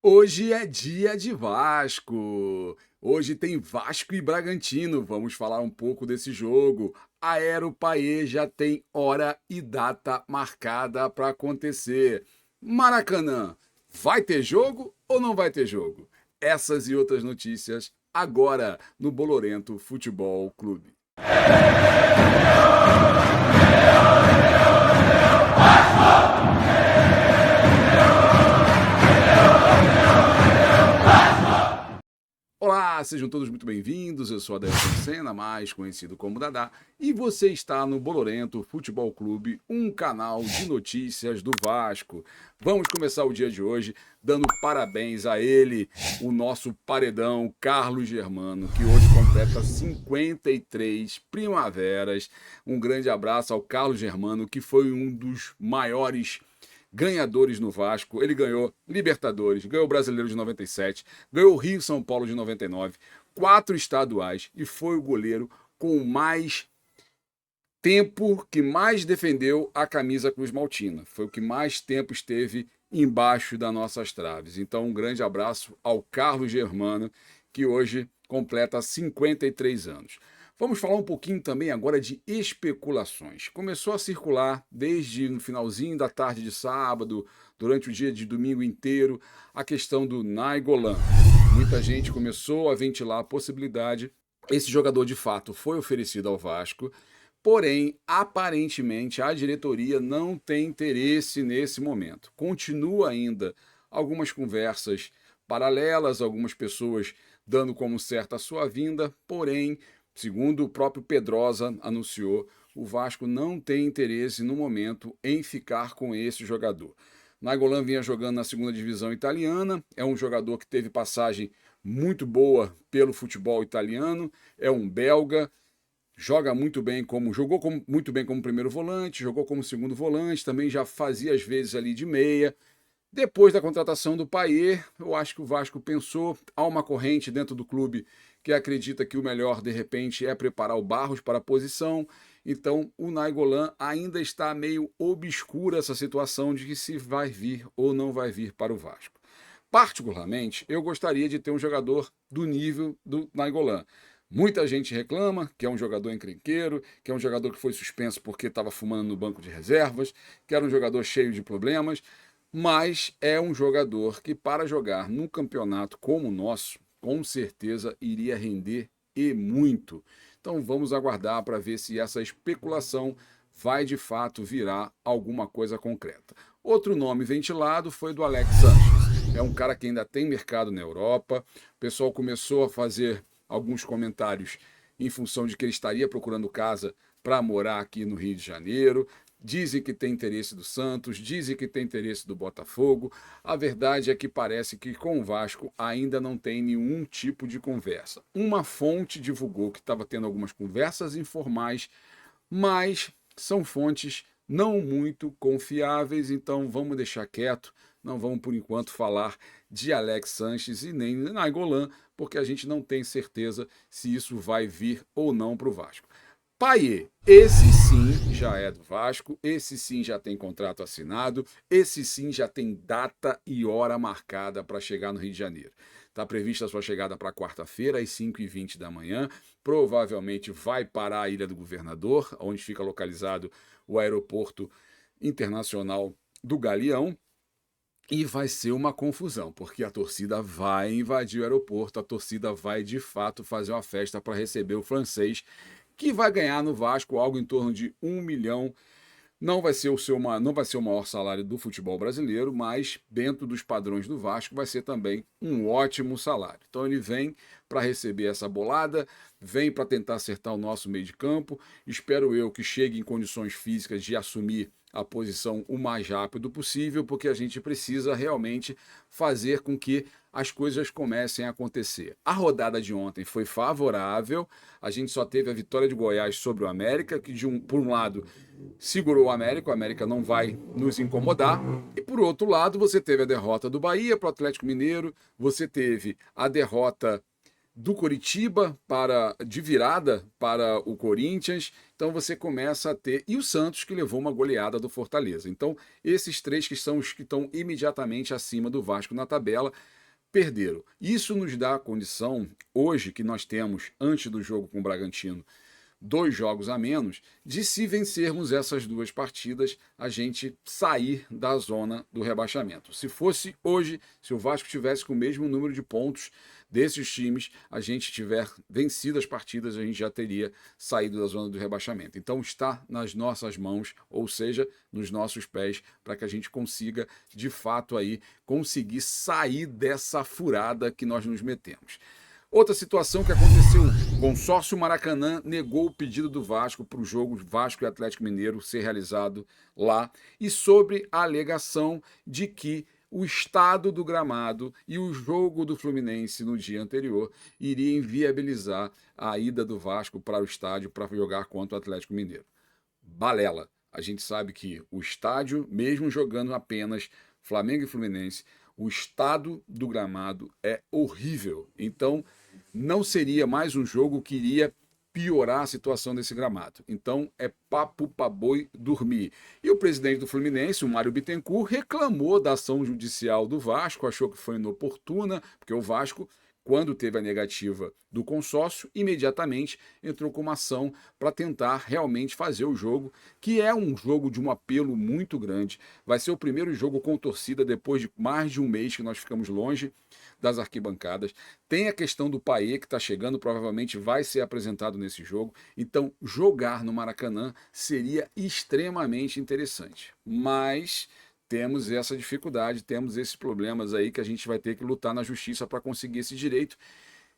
Hoje é dia de Vasco. Hoje tem Vasco e Bragantino. Vamos falar um pouco desse jogo. Aero-Paê já tem hora e data marcada para acontecer. Maracanã, vai ter jogo ou não vai ter jogo? Essas e outras notícias agora no Bolorento Futebol Clube. Olá, sejam todos muito bem-vindos. Eu sou Adelson Senna, mais conhecido como Dadá, e você está no Bolorento Futebol Clube, um canal de notícias do Vasco. Vamos começar o dia de hoje dando parabéns a ele, o nosso paredão Carlos Germano, que hoje completa 53 primaveras. Um grande abraço ao Carlos Germano, que foi um dos maiores ganhadores no Vasco. Ele ganhou Libertadores, ganhou o Brasileiro de 97, ganhou o Rio São Paulo de 99, 4 estaduais e foi o goleiro com mais tempo, que mais defendeu a camisa Cruz Maltina. Foi o que mais tempo esteve embaixo das nossas traves. Então, um grande abraço ao Carlos Germano, que hoje completa 53 anos. Vamos falar um pouquinho também agora de especulações. Começou a circular desde no finalzinho da tarde de sábado, durante o dia de domingo inteiro, a questão do Nainggolan. Muita gente começou a ventilar a possibilidade. Esse jogador de fato foi oferecido ao Vasco, porém, aparentemente, a diretoria não tem interesse nesse momento. Continua ainda algumas conversas paralelas, algumas pessoas dando como certa a sua vinda, porém, segundo o próprio Pedrosa anunciou, o Vasco não tem interesse no momento em ficar com esse jogador. Nainggolan vinha jogando na segunda divisão italiana, é um jogador que teve passagem muito boa pelo futebol italiano, é um belga, joga muito bem muito bem como primeiro volante, jogou como segundo volante, também já fazia às vezes ali de meia. Depois da contratação do Payet, eu acho que o Vasco pensou, há uma corrente dentro do clube que acredita que o melhor, de repente, é preparar o Barros para a posição. Então, o Nainggolan ainda está meio obscura essa situação de que se vai vir ou não vai vir para o Vasco. Particularmente, eu gostaria de ter um jogador do nível do Nainggolan. Muita gente reclama que é um jogador encrenqueiro, que é um jogador que foi suspenso porque estava fumando no banco de reservas, que era um jogador cheio de problemas, mas é um jogador que, para jogar num campeonato como o nosso, com certeza iria render e muito. Então vamos aguardar para ver se essa especulação vai de fato virar alguma coisa concreta. Outro nome ventilado foi do Alex Sanches. É um cara que ainda tem mercado na Europa. O pessoal começou a fazer alguns comentários em função de que ele estaria procurando casa para morar aqui no Rio de Janeiro. Dizem que tem interesse do Santos, dizem que tem interesse do Botafogo. A verdade é que parece que com o Vasco ainda não tem nenhum tipo de conversa. Uma fonte divulgou que estava tendo algumas conversas informais, mas são fontes não muito confiáveis, então vamos deixar quieto. Não vamos, por enquanto, falar de Alex Sanches e nem de Nainggolan, porque a gente não tem certeza se isso vai vir ou não para o Vasco. Payet, esse sim já é do Vasco, esse sim já tem contrato assinado, esse sim já tem data e hora marcada para chegar no Rio de Janeiro. Está prevista a sua chegada para quarta-feira, às 5h20 da manhã. Provavelmente vai parar a Ilha do Governador, onde fica localizado o aeroporto internacional do Galeão. E vai ser uma confusão, porque a torcida vai invadir o aeroporto, a torcida vai de fato fazer uma festa para receber o francês, que vai ganhar no Vasco algo em torno de 1 milhão. Não vai ser o maior salário do futebol brasileiro, mas dentro dos padrões do Vasco vai ser também um ótimo salário. Então ele vem para receber essa bolada, vem para tentar acertar o nosso meio de campo. Espero eu que chegue em condições físicas de assumir a posição o mais rápido possível, porque a gente precisa realmente fazer com que as coisas comecem a acontecer. A rodada de ontem foi favorável, a gente só teve a vitória de Goiás sobre o América, que por um lado segurou o América não vai nos incomodar, e por outro lado você teve a derrota do Bahia para o Atlético Mineiro, você teve a derrota do Coritiba de virada para o Corinthians, Então você começa a ter. E o Santos, que levou uma goleada do Fortaleza. Então, esses três que são os que estão imediatamente acima do Vasco na tabela, perderam. Isso nos dá a condição, hoje, que nós temos, antes do jogo com o Bragantino, 2 jogos a menos, de se vencermos essas 2 partidas, a gente sair da zona do rebaixamento. Se fosse hoje, se o Vasco tivesse com o mesmo número de pontos desses times, a gente tiver vencido as partidas, a gente já teria saído da zona do rebaixamento. Então está nas nossas mãos, ou seja, nos nossos pés, para que a gente consiga, de fato, aí, conseguir sair dessa furada que nós nos metemos. Outra situação que aconteceu, o consórcio Maracanã negou o pedido do Vasco para o jogo Vasco e Atlético Mineiro ser realizado lá, e sobre a alegação de que o estado do gramado e o jogo do Fluminense no dia anterior iria inviabilizar a ida do Vasco para o estádio para jogar contra o Atlético Mineiro. Balela. A gente sabe que o estádio, mesmo jogando apenas Flamengo e Fluminense, o estado do gramado é horrível. Então, não seria mais um jogo que iria piorar a situação desse gramado. Então, é papo pra boi dormir. E o presidente do Fluminense, o Mário Bittencourt, reclamou da ação judicial do Vasco, achou que foi inoportuna, porque o Vasco, quando teve a negativa do consórcio, imediatamente entrou com uma ação para tentar realmente fazer o jogo, que é um jogo de um apelo muito grande. Vai ser o primeiro jogo com torcida depois de mais de um mês que nós ficamos longe das arquibancadas. Tem a questão do Payet, que está chegando, provavelmente vai ser apresentado nesse jogo. Então, jogar no Maracanã seria extremamente interessante. Mas temos essa dificuldade, temos esses problemas aí que a gente vai ter que lutar na justiça para conseguir esse direito.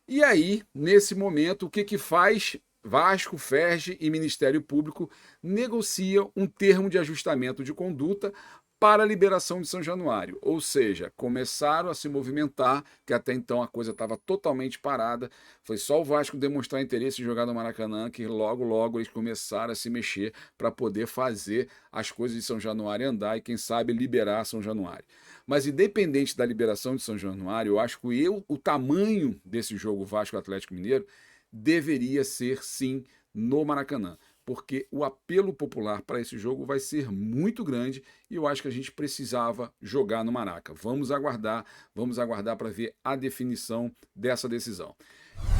E aí, nesse momento, o que faz? Vasco, Ferge e Ministério Público negociam um termo de ajustamento de conduta para a liberação de São Januário, ou seja, começaram a se movimentar, que até então a coisa estava totalmente parada, foi só o Vasco demonstrar interesse em jogar no Maracanã que logo eles começaram a se mexer para poder fazer as coisas de São Januário andar e quem sabe liberar São Januário. Mas independente da liberação de São Januário, eu acho que o tamanho desse jogo Vasco Atlético Mineiro deveria ser sim no Maracanã, porque o apelo popular para esse jogo vai ser muito grande e eu acho que a gente precisava jogar no Maraca. Vamos aguardar para ver a definição dessa decisão.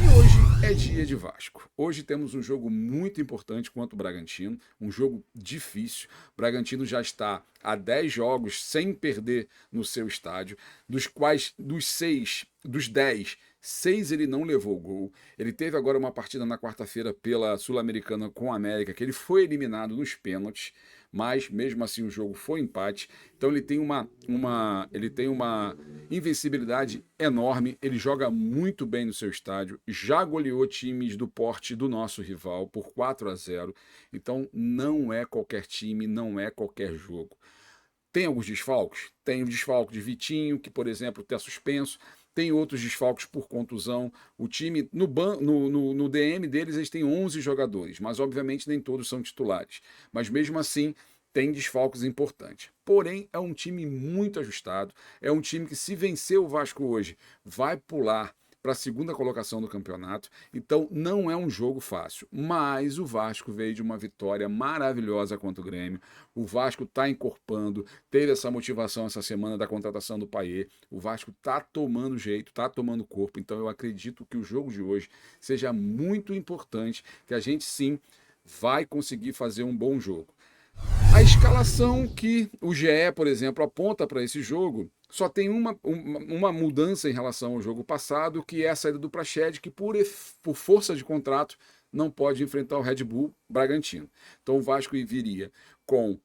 E hoje é dia de Vasco. Hoje temos um jogo muito importante contra o Bragantino, um jogo difícil. O Bragantino já está há 10 jogos sem perder no seu estádio, dos quais, dos 10, 6 ele não levou gol. Ele teve agora uma partida na quarta-feira pela Sul-Americana com o América, que ele foi eliminado nos pênaltis, mas mesmo assim o jogo foi empate. Então ele tem uma invencibilidade enorme, ele joga muito bem no seu estádio, já goleou times do porte do nosso rival por 4-0. Então não é qualquer time, não é qualquer jogo. Tem alguns desfalques? Tem o desfalque de Vitinho, que por exemplo está suspenso. Tem outros desfalques por contusão. O time, no DM deles, eles têm 11 jogadores, mas obviamente nem todos são titulares. Mas mesmo assim, tem desfalques importantes. Porém, é um time muito ajustado. É um time que, se vencer o Vasco hoje, vai pular para a segunda colocação do campeonato. Então, não é um jogo fácil. Mas o Vasco veio de uma vitória maravilhosa contra o Grêmio. O Vasco está encorpando, teve essa motivação essa semana da contratação do Payet. O Vasco está tomando jeito, está tomando corpo. Então, eu acredito que o jogo de hoje seja muito importante, que a gente sim vai conseguir fazer um bom jogo. A escalação que o GE, por exemplo, aponta para esse jogo só tem uma mudança em relação ao jogo passado, que é a saída do Praxedes, que por força de contrato não pode enfrentar o Red Bull Bragantino. Então o Vasco viria com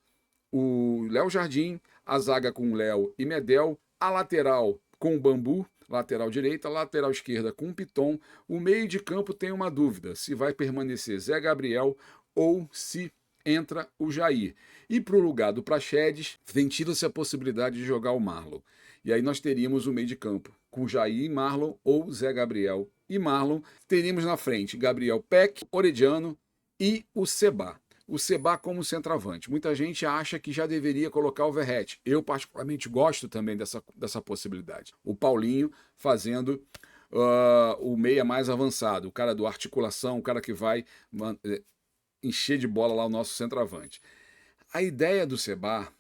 o Léo Jardim, a zaga com o Léo e Medel, a lateral com o Bambu, lateral direita, lateral esquerda com o Piton. O meio de campo tem uma dúvida, se vai permanecer Zé Gabriel ou se entra o Jair. E para o lugar do Praxedes, ventila-se a possibilidade de jogar o Marlon. E aí nós teríamos o meio de campo com Jair e Marlon, ou Zé Gabriel e Marlon. Teríamos na frente Gabriel Peck, Orediano e o Seba. O Seba como centroavante. Muita gente acha que já deveria colocar o Verratti. Eu particularmente gosto também dessa possibilidade. O Paulinho fazendo o meia mais avançado, o cara do articulação, o cara que vai encher de bola lá o nosso centroavante. A ideia do Seba,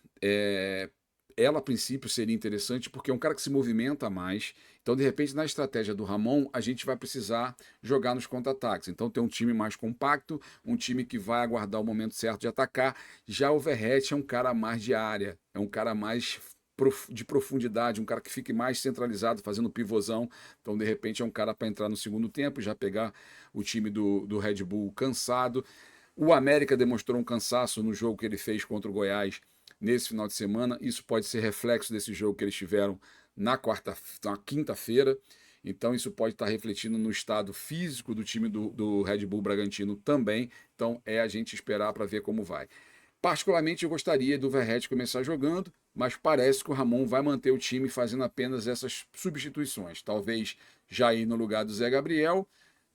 ela a princípio seria interessante porque é um cara que se movimenta mais. Então, de repente, na estratégia do Ramon, a gente vai precisar jogar nos contra-ataques. Então, ter um time mais compacto, um time que vai aguardar o momento certo de atacar. Já o Verratti é um cara mais de área, é um cara mais de profundidade, um cara que fique mais centralizado, fazendo pivôzão. Então, de repente, é um cara para entrar no segundo tempo, já pegar o time do Red Bull cansado. O América demonstrou um cansaço no jogo que ele fez contra o Goiás nesse final de semana. Isso pode ser reflexo desse jogo que eles tiveram na quinta-feira. Então, isso pode estar refletindo no estado físico do time do Red Bull Bragantino também. Então, é a gente esperar para ver como vai. Particularmente, eu gostaria do Verratti começar jogando, mas parece que o Ramon vai manter o time fazendo apenas essas substituições. Talvez Jair no lugar do Zé Gabriel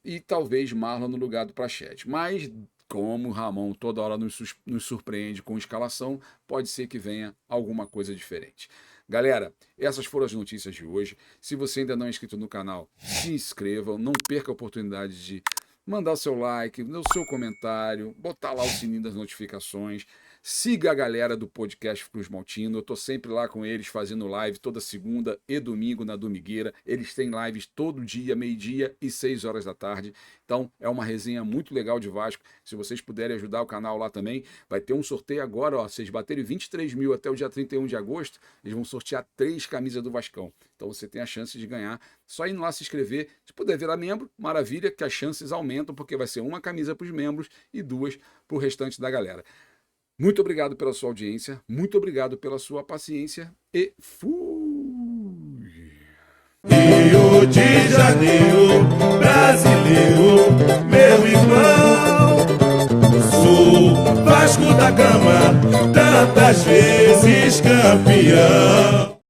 e talvez Marlon no lugar do Praxedes. Mas, como o Ramon toda hora nos surpreende com escalação, pode ser que venha alguma coisa diferente. Galera, essas foram as notícias de hoje. Se você ainda não é inscrito no canal, se inscreva, não perca a oportunidade de mandar o seu like, o seu comentário, botar lá o sininho das notificações. Siga a galera do podcast Cruz Maltino. Eu estou sempre lá com eles fazendo live toda segunda e domingo na Domigueira. Eles têm lives todo dia, meio-dia e 6 horas da tarde. Então é uma resenha muito legal de Vasco. Se vocês puderem ajudar o canal lá também, vai ter um sorteio agora. Ó, vocês baterem 23 mil até o dia 31 de agosto, eles vão sortear 3 camisas do Vascão. Então você tem a chance de ganhar. Só indo lá se inscrever. Se puder virar membro, maravilha, que as chances aumentam, porque vai ser uma camisa para os membros e 2 para o restante da galera. Muito obrigado pela sua audiência, muito obrigado pela sua paciência e fui! Rio de Janeiro, brasileiro, meu irmão. Sou Vasco da Gama, tantas vezes campeão.